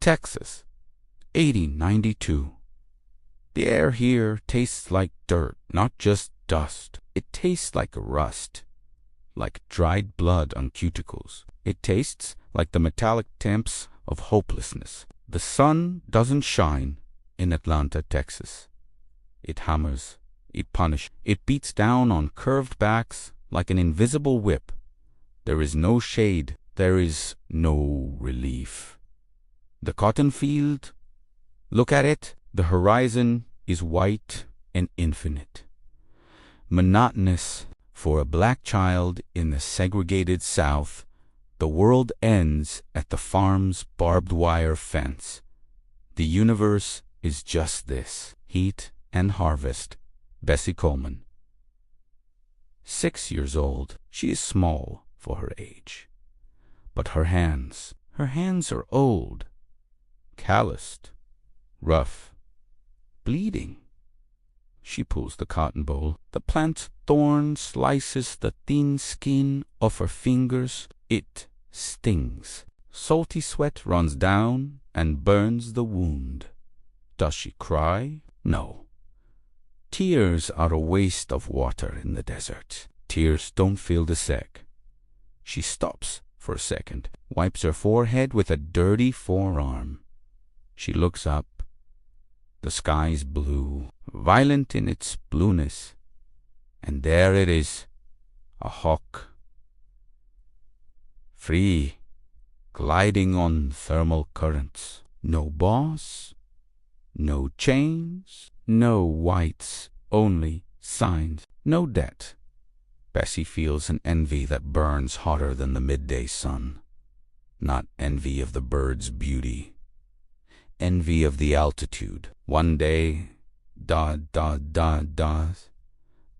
Texas, 8092. The air here tastes like dirt, not just dust. It tastes like rust, like dried blood on cuticles. It tastes like the metallic temps of hopelessness. The sun doesn't shine in Atlanta, Texas. It hammers, it punishes, it beats down on curved backs like an invisible whip. There is no shade, there is no relief. The cotton field, look at it, the horizon is white and infinite. Monotonous for a black child in the segregated South. The world ends at the farm's barbed wire fence. The universe is just this, heat and harvest. Bessie Coleman. 6 years old, she is small for her age. But her hands are old, calloused, rough, bleeding. She pulls the cotton boll. The plant's thorn slices the thin skin of her fingers. It stings. Salty sweat runs down and burns the wound. Does she cry? No. Tears are a waste of water in the desert. Tears don't fill the sack. She stops for a second, wipes her forehead with a dirty forearm. She looks up. The sky's blue, violent in its blueness. And there it is, a hawk. Free, gliding on thermal currents. No boss, no chains, no whites, only signs, no debt. Bessie feels an envy that burns hotter than the midday sun. Not envy of the bird's beauty, envy of the altitude. One day,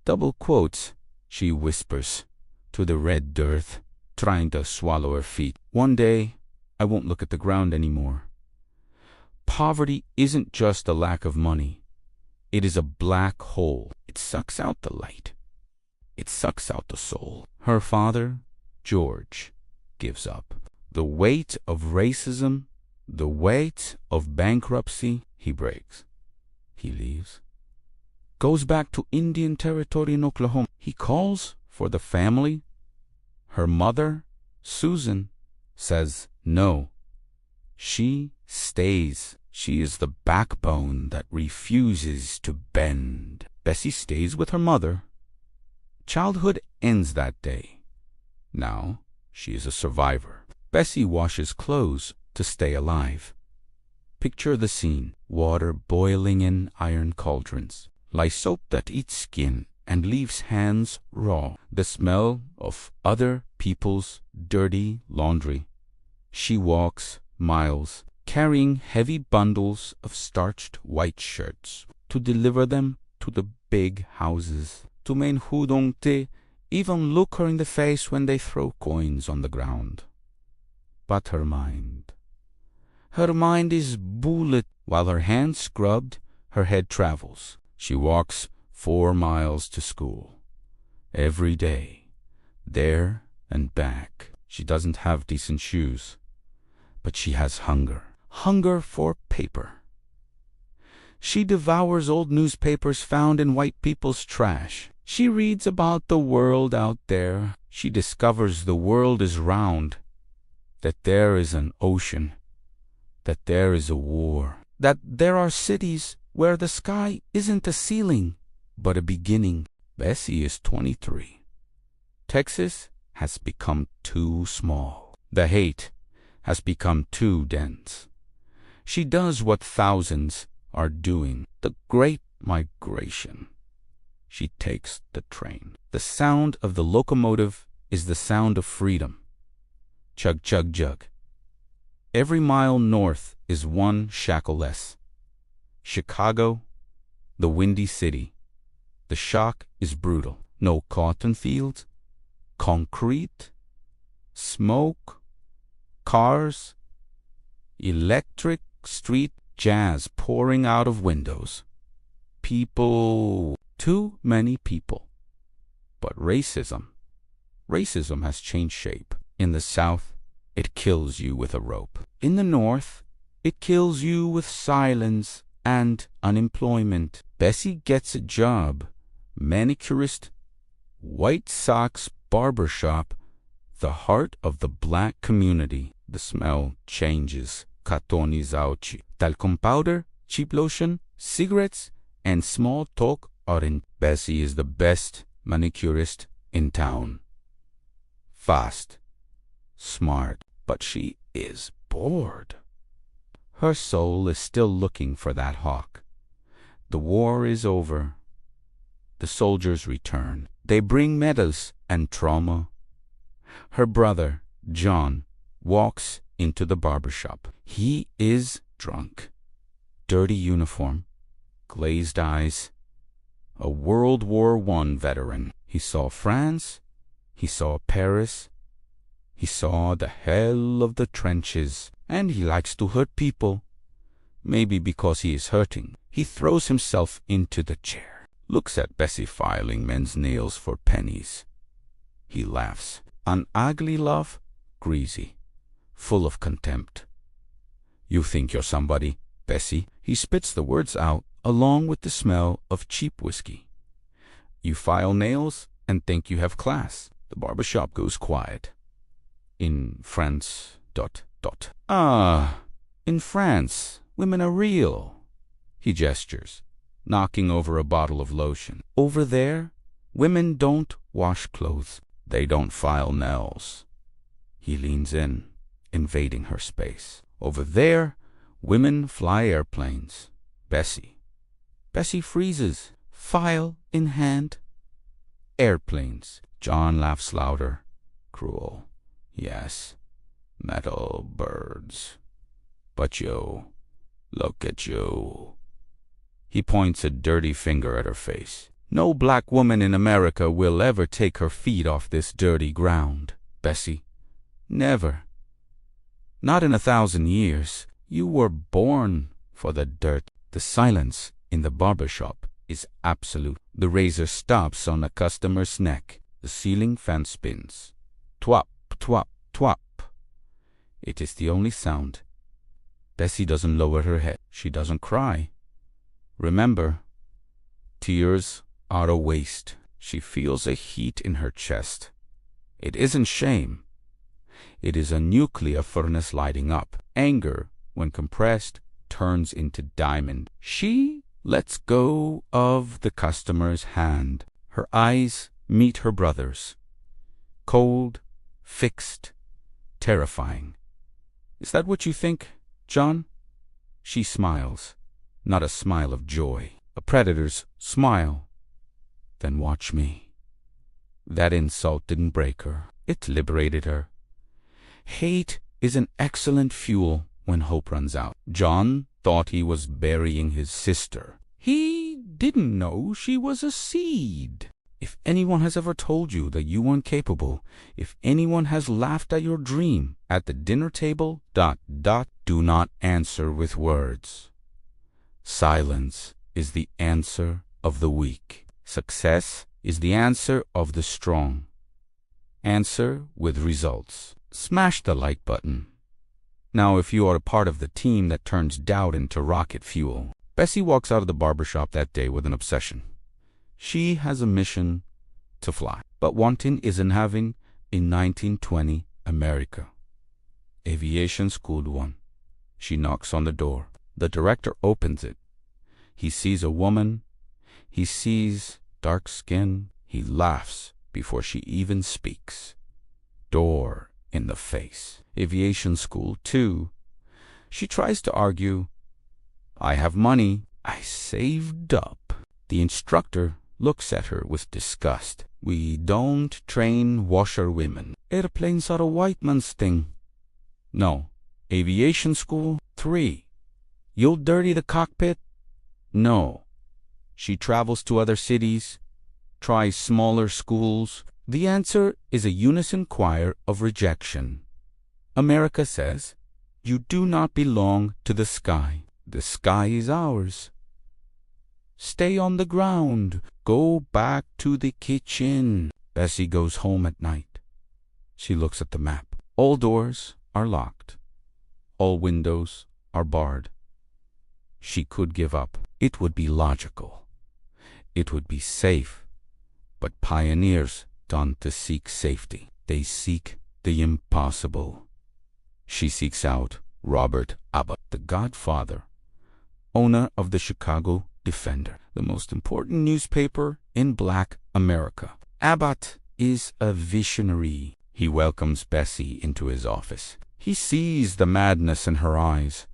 double quotes, she whispers to the red dirt, trying to swallow her feet. One day, I won't look at the ground anymore. Poverty isn't just a lack of money. It is a black hole. It sucks out the light. It sucks out the soul. Her father, George, gives up. The weight of racism, the weight of bankruptcy, he breaks. He leaves. Goes back to Indian Territory in Oklahoma. He calls for the family. Her mother, Susan, says no. She stays. She is the backbone that refuses to bend. Bessie stays with her mother. Childhood ends that day. Now she is a survivor. Bessie washes clothes to stay alive. Picture the scene. Water boiling in iron cauldrons. Lye soap that eats skin and leaves hands raw. The smell of other people's dirty laundry. She walks miles, carrying heavy bundles of starched white shirts to deliver them to the big houses, to men who don't even look her in the face when they throw coins on the ground. But her mind is bullet. While her hands scrubbed, her head travels. She walks 4 miles to school every day, there and back. She doesn't have decent shoes, but she has hunger for paper. She devours old newspapers found in white people's trash. She reads about the world out there. She discovers the world is round, that there is an ocean, that there is a war, that there are cities where the sky isn't a ceiling, but a beginning. Bessie is 23. Texas has become too small. The hate has become too dense. She does what thousands are doing, the great migration. She takes the train. The sound of the locomotive is the sound of freedom. Chug, chug, jug. Every mile north is one shackle less. Chicago, the windy city. The shock is brutal. No cotton fields, concrete, smoke, cars, electric street jazz pouring out of windows. People, too many people. But racism has changed shape. In the South, it kills you with a rope. In the North, It kills you with silence and unemployment. Bessie gets a job, manicurist, White Sox barber shop, the heart of the black community. The smell changes. Cartonizauchi. Talcum powder, cheap lotion, cigarettes, and small talk are in. Bessie is the best manicurist in town. Fast, smart, but she is bored. Her soul is still looking for that hawk. The war is over. The soldiers return. They bring medals and trauma. Her brother, John, walks into the barber shop. He is drunk. Dirty uniform, glazed eyes, a World War I veteran. He saw France, he saw Paris, he saw the hell of the trenches, and he likes to hurt people. Maybe because he is hurting. He throws himself into the chair, looks at Bessie filing men's nails for pennies. He laughs. An ugly love, greasy, full of contempt. You think you're somebody, Bessie? He spits the words out along with the smell of cheap whiskey. You file nails and think you have class. The barber shop goes quiet. In France, ... Ah, in France, women are real. He gestures, knocking over a bottle of lotion. Over there, women don't wash clothes. They don't file nails. He leans in, invading her space. Over there, women fly airplanes. Bessie freezes, file in hand. Airplanes. John laughs louder, cruel. Yes, metal birds. But you, look at you. He points a dirty finger at her face. No black woman in America will ever take her feet off this dirty ground, Bessie. Never. Not in 1,000 years. You were born for the dirt. The silence in the barber shop is absolute. The razor stops on a customer's neck. The ceiling fan spins. Twop, twop, twop. It is the only sound. Bessie doesn't lower her head. She doesn't cry. Remember, tears are a waste. She feels a heat in her chest. It isn't shame. It is a nuclear furnace lighting up. Anger, when compressed, turns into diamond. She lets go of the customer's hand. Her eyes meet her brother's. Cold, fixed, terrifying. Is that what you think, John? She smiles, not a smile of joy. A predator's smile. Then watch me. That insult didn't break her. It liberated her. Hate is an excellent fuel when hope runs out. John thought he was burying his sister. He didn't know she was a seed. If anyone has ever told you that you weren't capable, if anyone has laughed at your dream at the dinner table, ... do not answer with words. Silence is the answer of the weak. Success is the answer of the strong. Answer with results. Smash the like button. Now, if you are a part of the team that turns doubt into rocket fuel. Bessie walks out of the barber shop that day with an obsession. She has a mission to fly. But one thing isn't having in 1920 America. Aviation School 1. She knocks on the door. The director opens it. He sees a woman. He sees dark skin. He laughs before she even speaks. Door in the face. Aviation School 2. She tries to argue. I have money. I saved up. The instructor looks at her with disgust. We don't train washerwomen. Airplanes are a white man's thing. No. Aviation School 3. You'll dirty the cockpit? No. She travels to other cities, tries smaller schools. The answer is a unison choir of rejection. America says, you do not belong to the sky. The sky is ours. Stay on the ground. Go back to the kitchen. Bessie goes home at night. She looks at the map. All doors are locked. All windows are barred. She could give up. It would be logical. It would be safe. But pioneers don't seek safety. They seek the impossible. She seeks out Robert Abbott, the godfather, owner of the Chicago Defender, the most important newspaper in Black America. Abbott is a visionary. He welcomes Bessie into his office. He sees the madness in her eyes,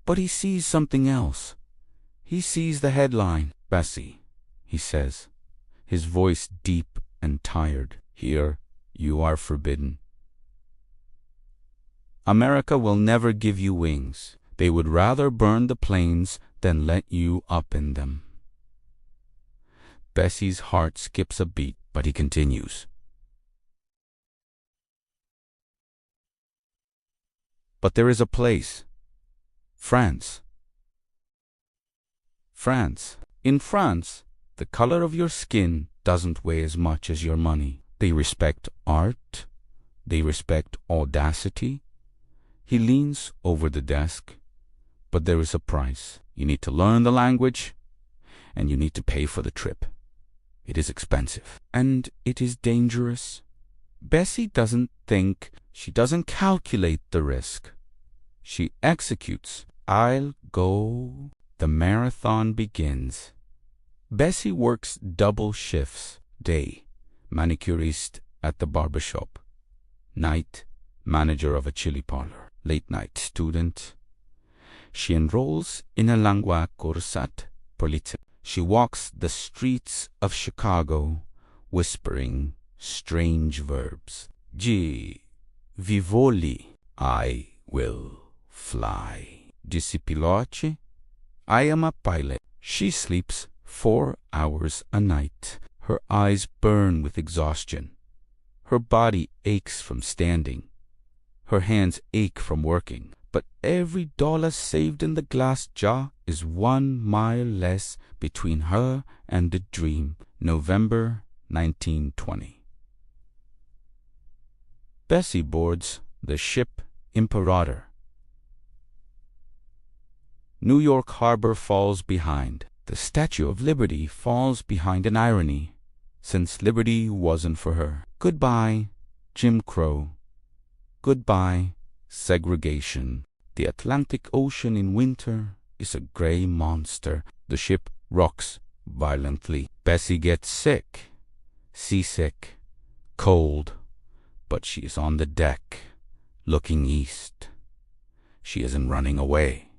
but he sees something else. He sees the headline. "Bessie," he says, his voice deep and tired, "here you are forbidden. America will never give you wings. They would rather burn the planes than let you up in them." Bessie's heart skips a beat, but he continues. "But there is a place. France. France. In France, the color of your skin doesn't weigh as much as your money. They respect art. They respect audacity." He leans over the desk. "But there is a price. You need to learn the language, and you need to pay for the trip. It is expensive, and it is dangerous." Bessie doesn't think. She doesn't calculate the risk. She executes. "I'll go." The marathon begins. Bessie works double shifts. Day, manicurist at the barbershop. Night, manager of a chili parlor. Late night student. She enrolls in a lingua cursat polizia. She walks the streets of Chicago, whispering strange verbs. Vivoli, I will fly. Discipiloci, I am a pilot. She sleeps 4 hours a night. Her eyes burn with exhaustion. Her body aches from standing. Her hands ache from working. But every dollar saved in the glass jar is 1 mile less between her and the dream. November 1920. Bessie boards the ship Imperator. New York Harbor falls behind. The Statue of Liberty falls behind an irony, since liberty wasn't for her. Goodbye, Jim Crow. Goodbye, segregation. The Atlantic Ocean in winter is a gray monster. The ship rocks violently. Bessie gets sick, seasick, cold, but she is on the deck, looking east. She isn't running away.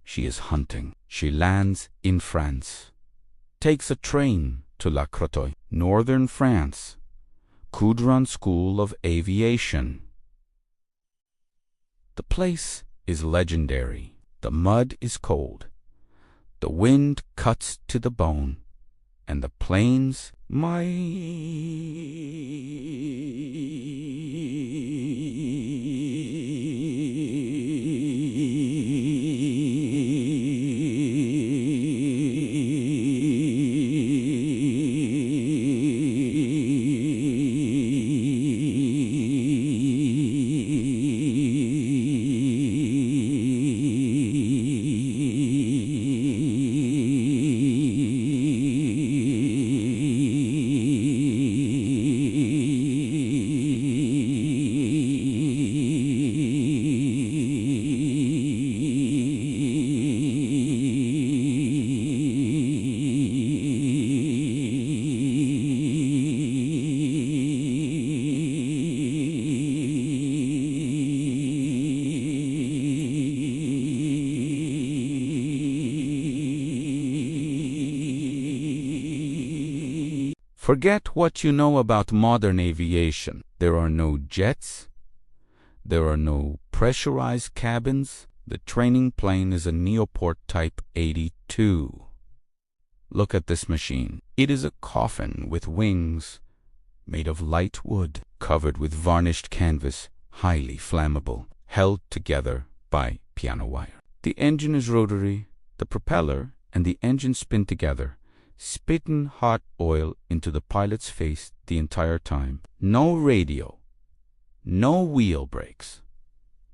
She is hunting. She lands in France, takes a train to La Crotoy, northern France, Coudron School of Aviation. The place is legendary. The mud is cold. The wind cuts to the bone, and the plains, my Forget what you know about modern aviation. There are no jets. There are no pressurized cabins. The training plane is a Neoport Type 82. Look at this machine. It is a coffin with wings made of light wood, covered with varnished canvas, highly flammable, held together by piano wire. The engine is rotary. The propeller and the engine spin together, spitting hot oil into the pilot's face the entire time. No radio, no wheel brakes,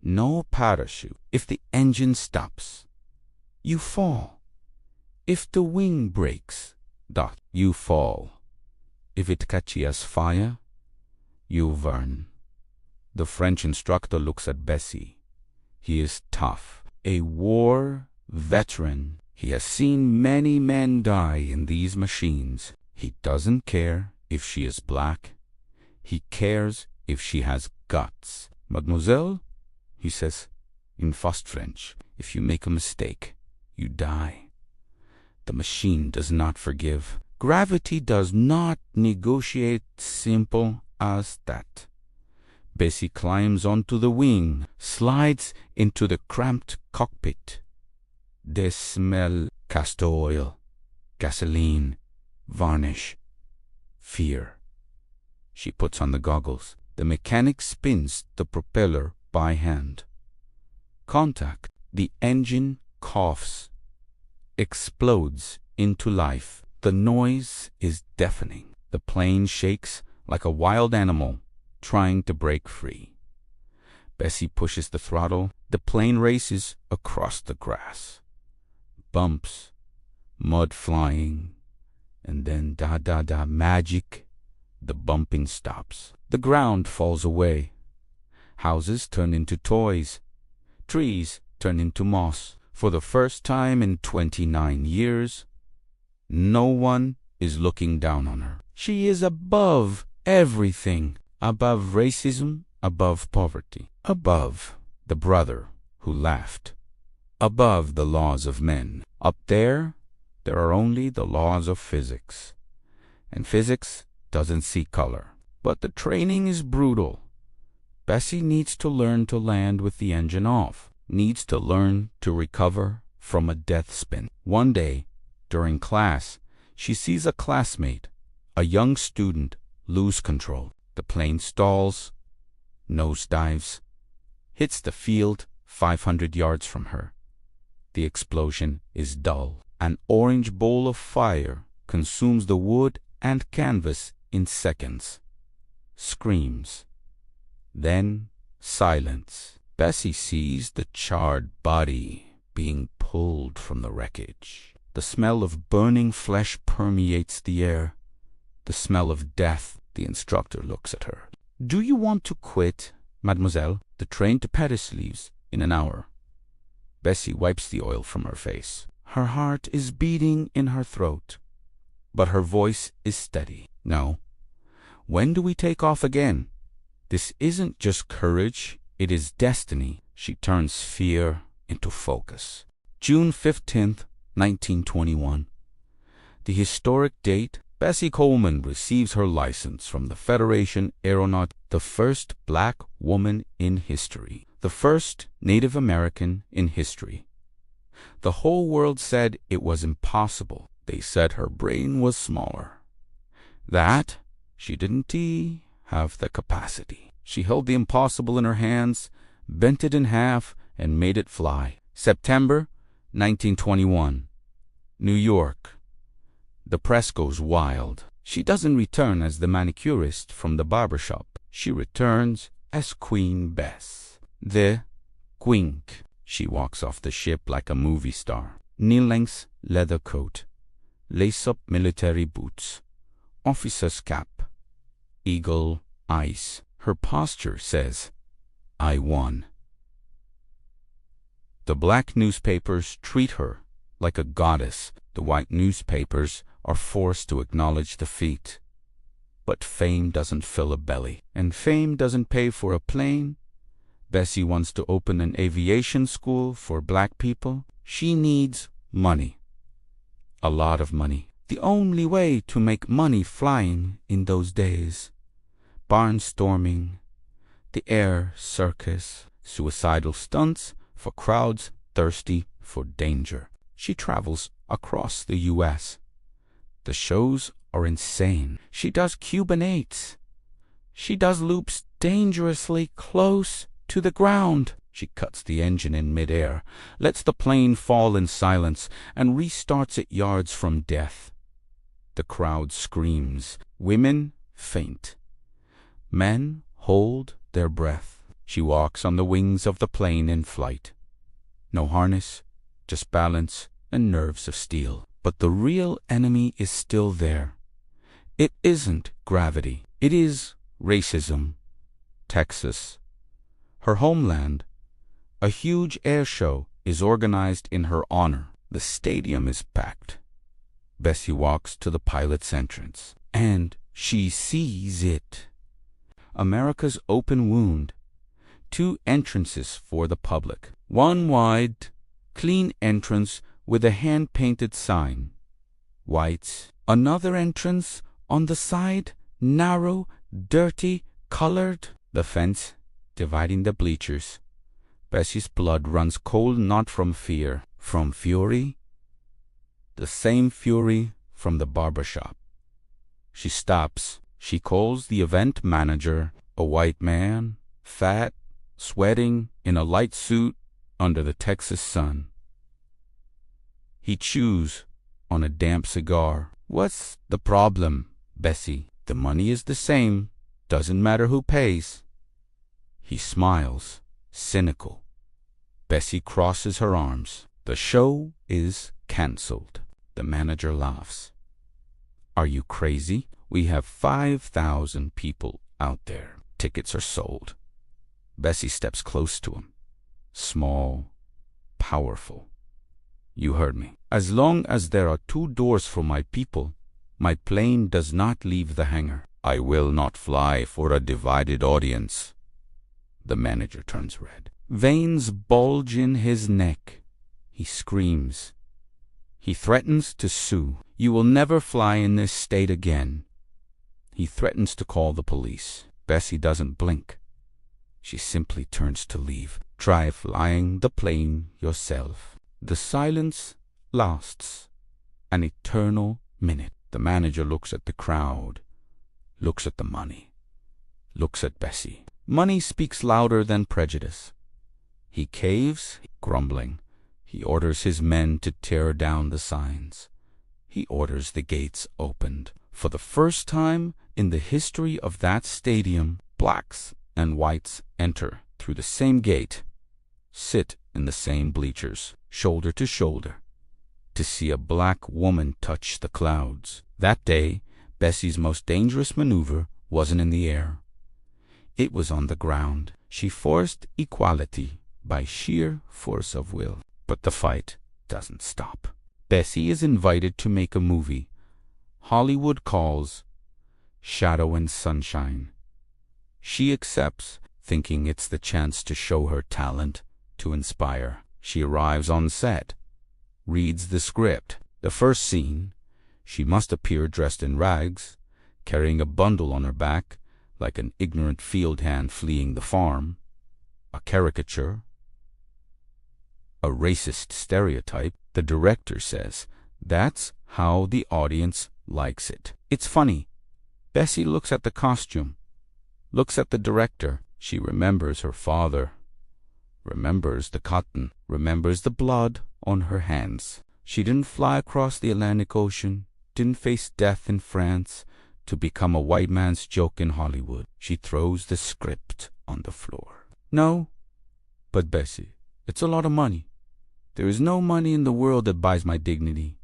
No parachute. If the engine stops, you fall. If the wing breaks, you fall. If it catches fire, you burn. The French instructor looks at Bessie. He is tough, a war veteran. He has seen many men die in these machines. He doesn't care if she is black. He cares if she has guts. Mademoiselle, he says in fast French, if you make a mistake, you die. The machine does not forgive. Gravity does not negotiate. Simple as that. Bessie climbs onto the wing, slides into the cramped cockpit. They smell castor oil, gasoline, varnish, fear. She puts on the goggles. The mechanic spins the propeller by hand. Contact. The engine coughs, explodes into life. The noise is deafening. The plane shakes like a wild animal trying to break free. Bessie pushes the throttle. The plane races across the grass. Bumps, mud flying, and then magic. The bumping stops. The ground falls away. Houses turn into toys. Trees turn into moss. For the first time in 29 years, no one is looking down on her. She is above everything. Above racism, above poverty, above the brother who laughed, above the laws of men. Up there are only the laws of physics. And physics doesn't see color. But the training is brutal. Bessie needs to learn to land with the engine off, needs to learn to recover from a death spin. One day, during class, she sees a classmate, a young student, lose control. The plane stalls, nosedives, hits the field 500 yards from her. The explosion is dull. An orange bowl of fire consumes the wood and canvas in seconds. Screams. Then silence. Bessie sees the charred body being pulled from the wreckage. The smell of burning flesh permeates the air. The smell of death. The instructor looks at her. Do you want to quit, mademoiselle? The train to Paris leaves in an hour. Bessie wipes the oil from her face. Her heart is beating in her throat, but her voice is steady. No. When do we take off again? This isn't just courage, it is destiny. She turns fear into focus. June 15th, 1921. The historic date. Bessie Coleman receives her license from the Federation Aeronaut, the first black woman in history, the first Native American in history. The whole world said it was impossible. They said her brain was smaller, that she didn't have the capacity. She held the impossible in her hands, bent it in half, and made it fly. September 1921, New York. The press goes wild. She doesn't return as the manicurist from the barber shop. She returns as Queen Bess. The Quink. She walks off the ship like a movie star. Knee-length leather coat, lace-up military boots, officer's cap, eagle eyes. Her posture says, I won. The black newspapers treat her like a goddess. The white newspapers are forced to acknowledge defeat. But fame doesn't fill a belly, and fame doesn't pay for a plane. Bessie wants to open an aviation school for black people. She needs money. A lot of money. The only way to make money flying in those days. Barnstorming, the air circus, suicidal stunts for crowds thirsty for danger. She travels across the U.S. The shows are insane. She does Cuban 8s. She does loops dangerously close to the ground. She cuts the engine in midair, lets the plane fall in silence, and restarts at yards from death. The crowd screams. Women faint. Men hold their breath. She walks on the wings of the plane in flight. No harness, just balance and nerves of steel. But the real enemy is still there. It isn't gravity. It is racism. Texas, her homeland. A huge air show is organized in her honor. The stadium is packed. Bessie walks to the pilot's entrance, and she sees it. America's open wound. 2 entrances for the public. One wide, clean entrance with a hand-painted sign. Whites. Another entrance on the side, narrow, dirty, colored. The fence dividing the bleachers. Bessie's blood runs cold, not from fear, from fury. The same fury from the barber shop. She stops. She calls the event manager, a white man, fat, sweating, in a light suit under the Texas sun. He chews on a damp cigar. What's the problem, Bessie? The money is the same. Doesn't matter who pays. He smiles, cynical. Bessie crosses her arms. The show is cancelled. The manager laughs. Are you crazy? We have 5,000 people out there. Tickets are sold. Bessie steps close to him. Small, powerful. You heard me. As long as there are 2 doors for my people, my plane does not leave the hangar. I will not fly for a divided audience. The manager turns red. Veins bulge in his neck. He screams. He threatens to sue. You will never fly in this state again. He threatens to call the police. Bessie doesn't blink. She simply turns to leave. Try flying the plane yourself. The silence lasts an eternal minute. The manager looks at the crowd, looks at the money, looks at Bessie. Money speaks louder than prejudice. He caves, grumbling. He orders his men to tear down the signs. He orders the gates opened. For the first time in the history of that stadium, blacks and whites enter through the same gate, sit in the same bleachers, shoulder to shoulder, to see a black woman touch the clouds. That day, Bessie's most dangerous maneuver wasn't in the air. It was on the ground. She forced equality by sheer force of will. But the fight doesn't stop. Bessie is invited to make a movie. Hollywood calls Shadow and Sunshine. She accepts, thinking it's the chance to show her talent, to inspire. She arrives on set, reads the script. The first scene, she must appear dressed in rags, carrying a bundle on her back, like an ignorant field hand fleeing the farm. A caricature, a racist stereotype. The director says that's how the audience likes it. It's funny. Bessie looks at the costume, looks at the director. She remembers her father, remembers the cotton, remembers the blood on her hands. She didn't fly across the Atlantic Ocean, didn't face death in France to become a white man's joke in Hollywood. She throws the script on the floor. No, but Bessie, it's a lot of money. There is no money in the world that buys my dignity.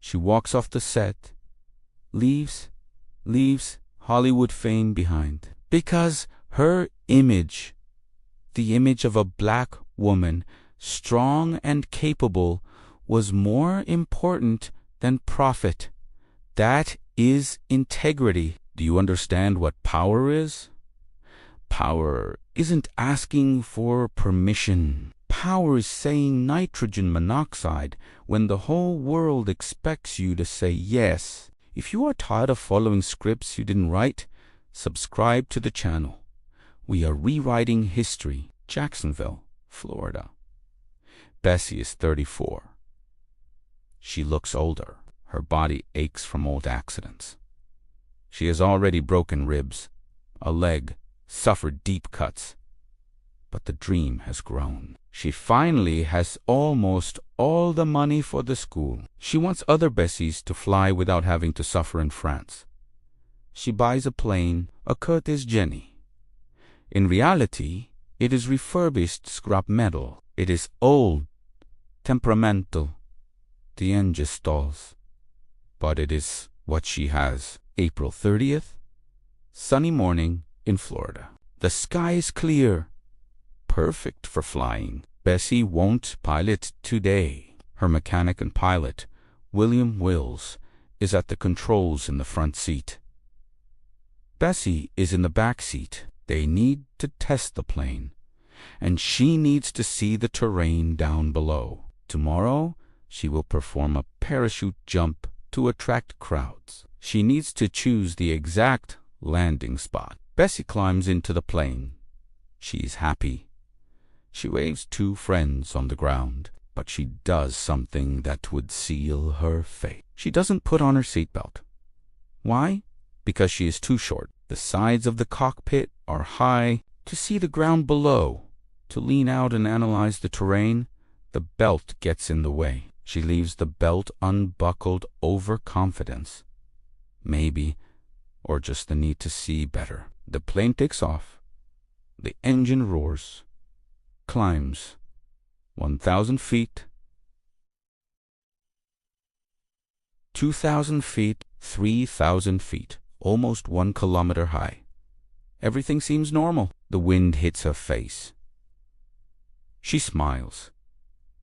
She walks off the set, leaves Hollywood fame behind. Because her image, the image of a black woman, strong and capable, was more important than profit. That is integrity. Do you understand what power is? Power isn't asking for permission. Power is saying nitrogen monoxide when the whole world expects you to say yes. If you are tired of following scripts you didn't write, subscribe to the channel. We are rewriting history. Jacksonville, Florida. Bessie is 34. She looks older. Her body aches from old accidents. She has already broken ribs, a leg, suffered deep cuts. But the dream has grown. She finally has almost all the money for the school. She wants other Bessies to fly without having to suffer in France. She buys a plane, a Curtis Jenny. In reality, It is refurbished scrap metal. It is old, temperamental. The engine stalls. But it is what she has. April 30th. Sunny morning in Florida. The sky is clear. Perfect for flying. Bessie won't pilot today. Her mechanic and pilot, William Wills, is at the controls in the front seat. Bessie is in the back seat. They need to test the plane, and she needs to see the terrain down below. Tomorrow, she will perform a parachute jump to attract crowds. She needs to choose the exact landing spot. Bessie climbs into the plane. She is happy. She waves two friends on the ground, but she does something that would seal her fate. She doesn't put on her seatbelt. Why? Because she is too short. The sides of the cockpit are high. To see the ground below, to lean out and analyze the terrain, the belt gets in the way. She leaves the belt unbuckled over confidence. Maybe, or just the need to see better. The plane takes off. The engine roars. Climbs 1,000 feet, 2,000 feet, 3,000 feet, almost 1 kilometer high. Everything seems normal. The wind hits her face. She smiles,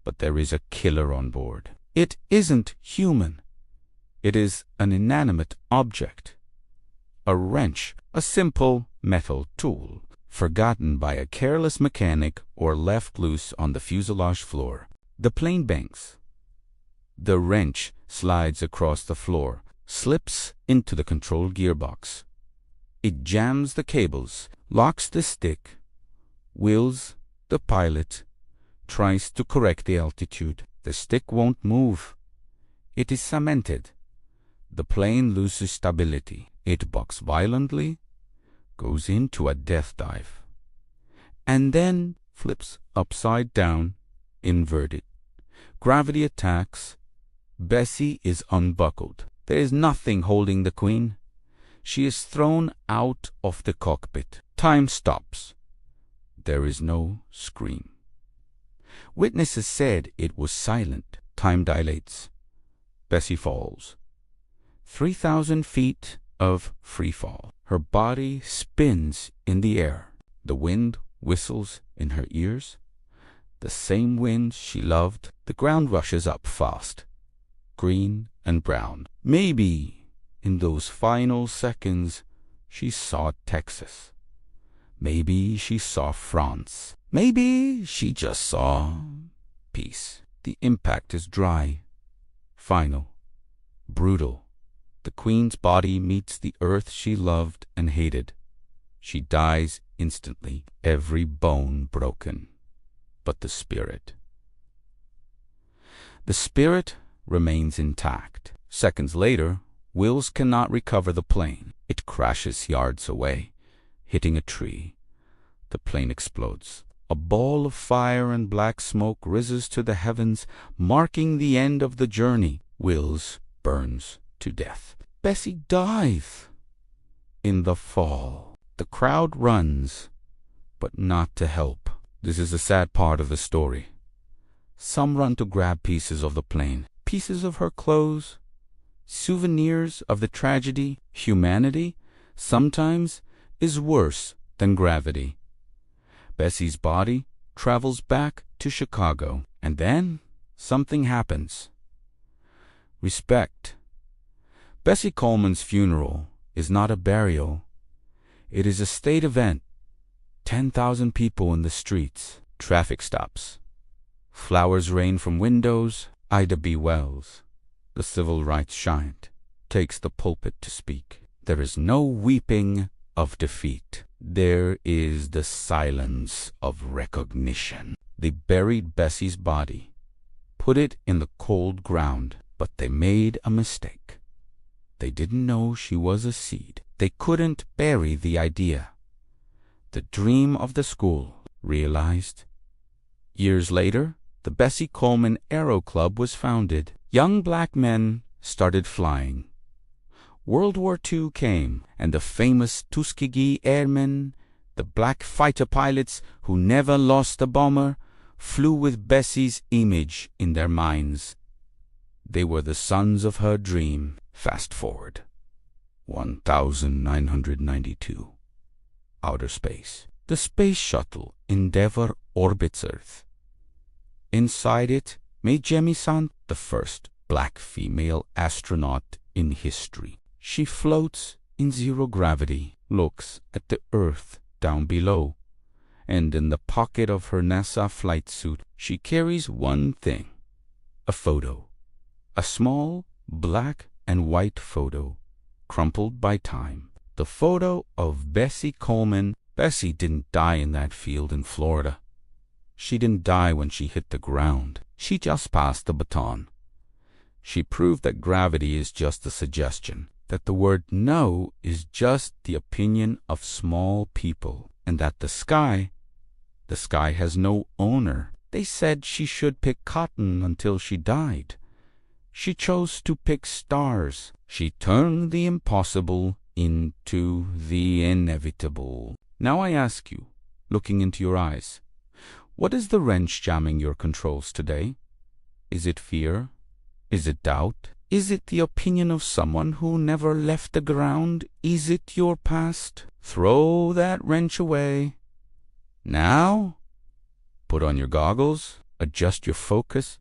but there is a killer on board. It isn't human. It is an inanimate object. A wrench, a simple metal tool, forgotten by a careless mechanic or left loose on the fuselage floor. The plane banks. The wrench slides across the floor, slips into the control gearbox. It jams the cables, locks the stick. Wills, the pilot, tries to correct the altitude. The stick won't move. It is cemented. The plane loses stability. It bucks violently, goes into a death dive, and then flips upside down, inverted. Gravity attacks. Bessie is unbuckled. There is nothing holding the Queen. She is thrown out of the cockpit. Time stops. There is no scream. Witnesses said it was silent. Time dilates. Bessie falls. 3,000 feet of free fall. Her body spins in the air. The wind whistles in her ears. The same wind she loved. The ground rushes up fast, green and brown. Maybe in those final seconds she saw Texas. Maybe she saw France. Maybe she just saw peace. The impact is dry, final, brutal. The Queen's body meets the earth she loved and hated. She dies instantly, every bone broken. But the spirit remains intact. Seconds later, Wills cannot recover the plane. It crashes yards away, hitting a tree. The plane explodes. A ball of fire and black smoke rises to the heavens, marking the end of the journey. Wills burns to death. Bessie dies in the fall. The crowd runs, but not to help. This is the sad part of the story. Some run to grab pieces of the plane, pieces of her clothes, souvenirs of the tragedy. Humanity sometimes is worse than gravity. Bessie's body travels back to Chicago, and then something happens. Respect. Bessie Coleman's funeral is not a burial. It is a state event. 10,000 people in the streets. Traffic stops. Flowers rain from windows. Ida B. Wells, the civil rights giant, takes the pulpit to speak. There is no weeping of defeat. There is the silence of recognition. They buried Bessie's body, put it in the cold ground, but they made a mistake. They didn't know she was a seed. They couldn't bury the idea. The dream of the school realized. Years later, the Bessie Coleman Aero Club was founded. Young black men started flying. World War II came, and the famous Tuskegee Airmen The black fighter pilots who never lost a bomber flew with Bessie's image in their minds. They were the sons of her dream. Fast forward. 1992. Outer space. The space shuttle Endeavour orbits Earth. Inside it, Mae Jemison, the first black female astronaut in history. She floats in zero gravity, looks at the Earth down below, and in the pocket of her NASA flight suit, she carries one thing: a photo. A small black and white photo, crumpled by time. The photo of Bessie Coleman. Bessie didn't die in that field in Florida. She didn't die when she hit the ground. She just passed the baton. She proved that gravity is just a suggestion, that the word no is just the opinion of small people, and that the sky has no owner. They said she should pick cotton until she died. She chose to pick stars. She turned the impossible into the inevitable. Now I ask you, looking into your eyes, what is the wrench jamming your controls today? Is it fear? Is it doubt? Is it the opinion of someone who never left the ground? Is it your past? Throw that wrench away. Now, put on your goggles, adjust your focus,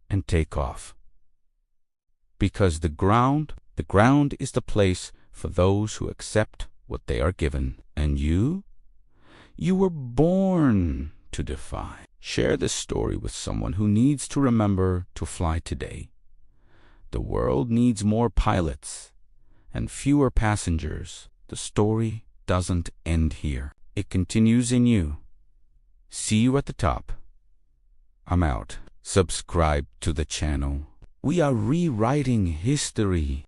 and take off. Because the ground is the place for those who accept what they are given. And you were born to defy. Share this story with someone who needs to remember to fly today. The world needs more pilots and fewer passengers. The story doesn't end here. It continues in you. See you at the top. I'm out. Subscribe to the channel. We are rewriting history.